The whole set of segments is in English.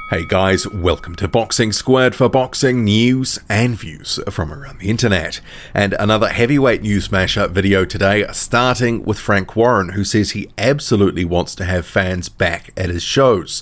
Hey guys, welcome to Boxing Squared for boxing news and views from around the internet. And another heavyweight news mashup video today, starting with Frank Warren, who says he absolutely wants to have fans back at his shows.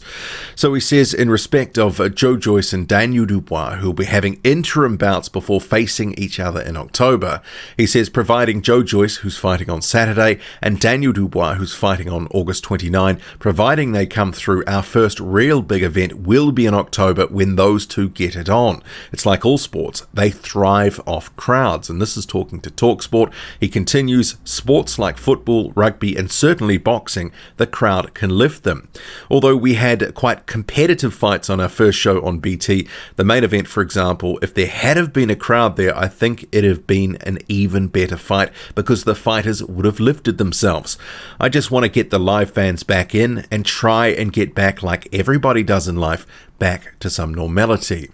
So he says in respect of Joyce and Daniel Dubois, who will be having interim bouts before facing each other in October, he says providing Joyce, who's fighting on Saturday, and Daniel Dubois, who's fighting on August 29, providing they come through, our first real big event will be in October when those two get it on. It's like all sports, they thrive off crowds, and this is talking to TalkSport. He continues, sports like football, rugby, and certainly boxing, the crowd can lift them. Although we had quite competitive fights on our first show on BT, the main event, for example, if there had have been a crowd there, I think it'd have been an even better fight because the fighters would have lifted themselves. I just want to get the live fans back in and try and get back, like everybody does in life, back to some normality.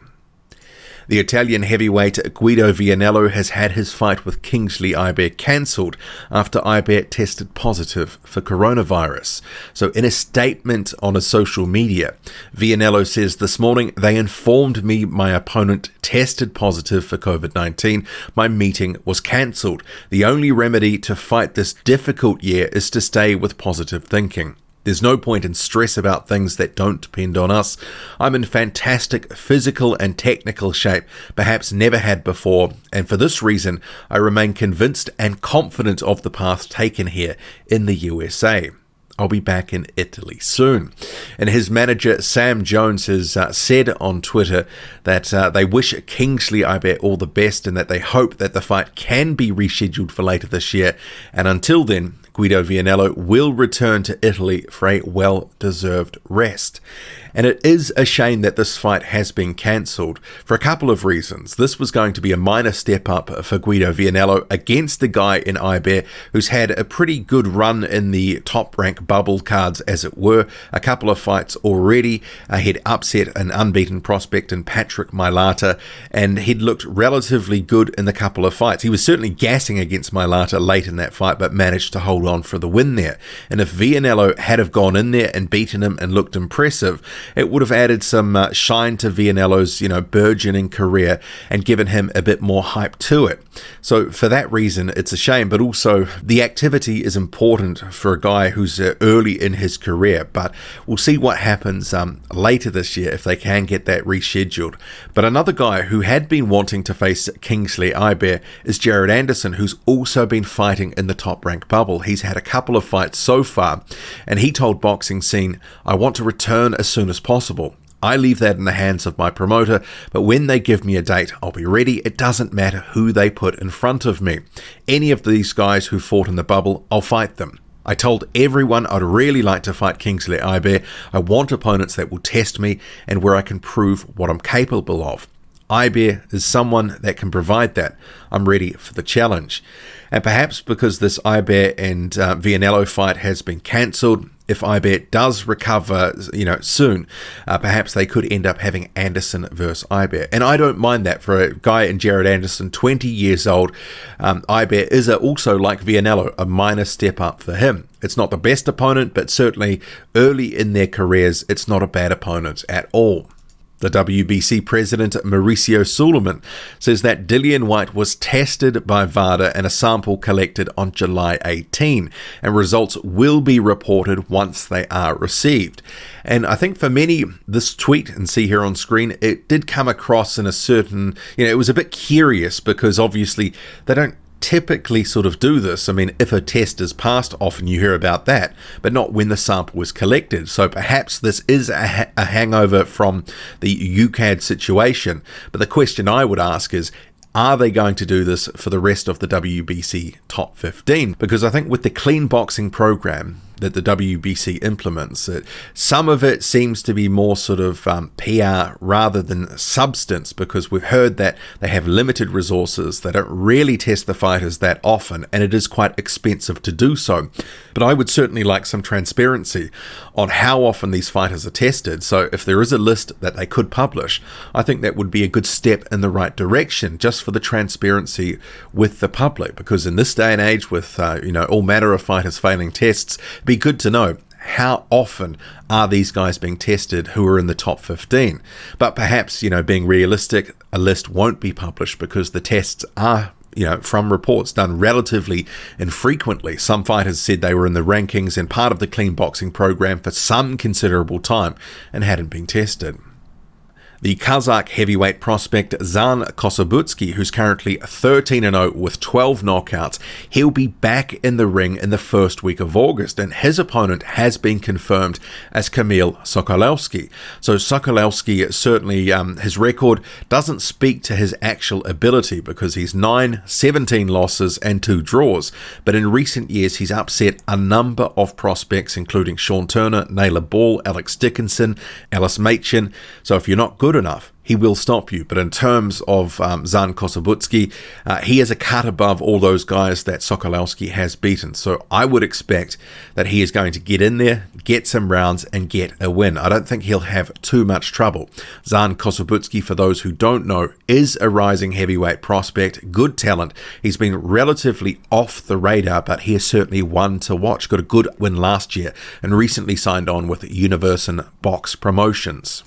The Italian heavyweight Guido Vianello has had his fight with Kingsley Ibeh cancelled after Ibeh tested positive for coronavirus. So in a statement on his social media, Vianello says, "This morning they informed me my opponent tested positive for COVID-19. My meeting was cancelled. The only remedy to fight this difficult year is to stay with positive thinking. There's no point in stress about things that don't depend on us. I'm in fantastic physical and technical shape, perhaps never had before, and for this reason, I remain convinced and confident of the path taken here in the USA. I'll be back in Italy soon." And his manager Sam Jones has said on Twitter that they wish Kingsley Ibeh all the best and that they hope that the fight can be rescheduled for later this year. And until then, Guido Vianello will return to Italy for a well-deserved rest. And it is a shame that this fight has been cancelled for a couple of reasons. This was going to be a minor step up for Guido Vianello against the guy in Ibeh who's had a pretty good run in the top rank bubble cards, as it were. A couple of fights already. He'd upset an unbeaten prospect in Patrick Mailata, and he'd looked relatively good in the couple of fights. He was certainly gassing against Mailata late in that fight, but managed to hold on for the win there. And if Vianello had have gone in there and beaten him and looked impressive, it would have added some shine to Vianello's, burgeoning career and given him a bit more hype to it. So for that reason, it's a shame, but also the activity is important for a guy who's early in his career. But we'll see what happens later this year if they can get that rescheduled. But another guy who had been wanting to face Kingsley Ibeh is Jared Anderson, who's also been fighting in the top rank bubble. He's had a couple of fights so far, and he told Boxing Scene, "I want to return as soon as possible. I leave that in the hands of my promoter, but when they give me a date, I'll be ready. It doesn't matter who they put in front of me. Any of these guys who fought in the bubble, I'll fight them. I told everyone I'd really like to fight Kingsley Ibeh. I want opponents that will test me and where I can prove what I'm capable of. Ibeh is someone that can provide that. I'm ready for the challenge." And perhaps because this Ibeh and Vianello fight has been cancelled, if Ibeh does recover, soon, perhaps they could end up having Anderson versus Ibeh. And I don't mind that for a guy in Jared Anderson, 20 years old. Ibeh is also, like Vianello, a minor step up for him. It's not the best opponent, but certainly early in their careers, it's not a bad opponent at all. The WBC president, Mauricio Suleiman, says that Dillian Whyte was tested by VADA and a sample collected on July 18, and results will be reported once they are received. And I think for many, this tweet, and see here on screen, it did come across in a certain, it was a bit curious because obviously they don't typically sort of do this. I mean, if a test is passed, often you hear about that, but not when the sample was collected. So perhaps this is a hangover from the UCAD situation. But the question I would ask is, are they going to do this for the rest of the WBC top 15? Because I think with the clean boxing program, that the WBC implements. Some of it seems to be more sort of PR rather than substance, because we've heard that they have limited resources, they don't really test the fighters that often, and it is quite expensive to do so. But I would certainly like some transparency on how often these fighters are tested. So if there is a list that they could publish, I think that would be a good step in the right direction, just for the transparency with the public, because in this day and age with all manner of fighters failing tests, it'd be good to know how often are these guys being tested who are in the top 15. But perhaps, being realistic, a list won't be published because the tests are, from reports, done relatively infrequently. Some fighters said they were in the rankings and part of the clean boxing program for some considerable time and hadn't been tested. The Kazakh heavyweight prospect Zhan Kossobutskiy, who's currently 13-0 with 12 knockouts, he'll be back in the ring in the first week of August, and his opponent has been confirmed as Kamil Sokolowski. So Sokolowski, certainly his record doesn't speak to his actual ability, because he's 17 losses and 2 draws, but in recent years he's upset a number of prospects, including Sean Turner, Naylor Ball, Alex Dickinson, Alice Machin. So if you're not good enough, he will stop you. But in terms of Zhan Kossobutskiy, he is a cut above all those guys that Sokolowski has beaten. So I would expect that he is going to get in there, get some rounds, and get a win. I don't think he'll have too much trouble. Zhan Kossobutskiy, for those who don't know, is a rising heavyweight prospect, good talent. He's been relatively off the radar, but he is certainly one to watch. Got a good win last year and recently signed on with Universon Box Promotions.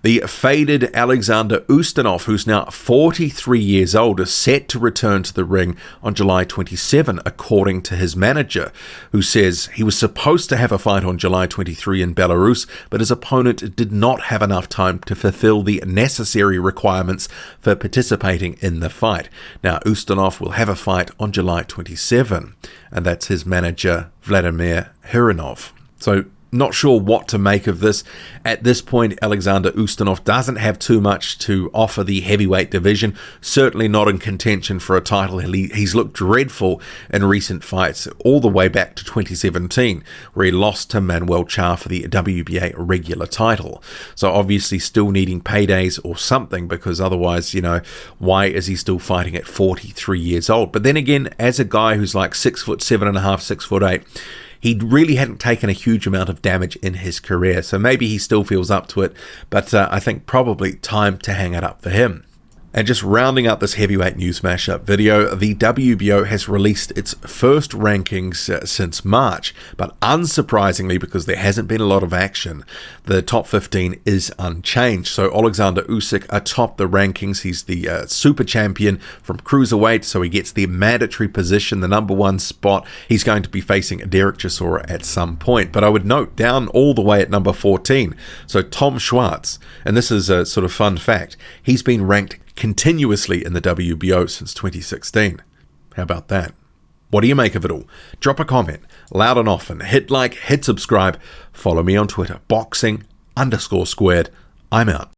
The faded Alexander Ustinov, who's now 43 years old, is set to return to the ring on July 27, according to his manager, who says he was supposed to have a fight on July 23 in Belarus, but his opponent did not have enough time to fulfill the necessary requirements for participating in the fight. Now, Ustinov will have a fight on July 27, and that's his manager, Vladimir Hirinov. So, not sure what to make of this. At this point, Alexander Ustinov doesn't have too much to offer the heavyweight division, certainly not in contention for a title. He's looked dreadful in recent fights, all the way back to 2017, where he lost to Manuel Char for the WBA regular title. So obviously still needing paydays or something, because otherwise, why is he still fighting at 43 years old? But then again, as a guy who's like 6'7.5", 6'8", he really hadn't taken a huge amount of damage in his career, so maybe he still feels up to it, but I think probably time to hang it up for him. And just rounding up this heavyweight news mashup video, the WBO has released its first rankings since March, but unsurprisingly, because there hasn't been a lot of action, the top 15 is unchanged. So Alexander Usyk atop the rankings. He's the super champion from cruiserweight, so he gets the mandatory position, the number 1 spot. He's going to be facing Derek Chisora at some point. But I would note, down all the way at number 14, so Tom Schwartz, and this is a sort of fun fact, he's been ranked continuously in the WBO since 2016. How about that? What do you make of it all? Drop a comment, loud and often. Hit like, hit subscribe. Follow me on Twitter, boxing_squared. I'm out.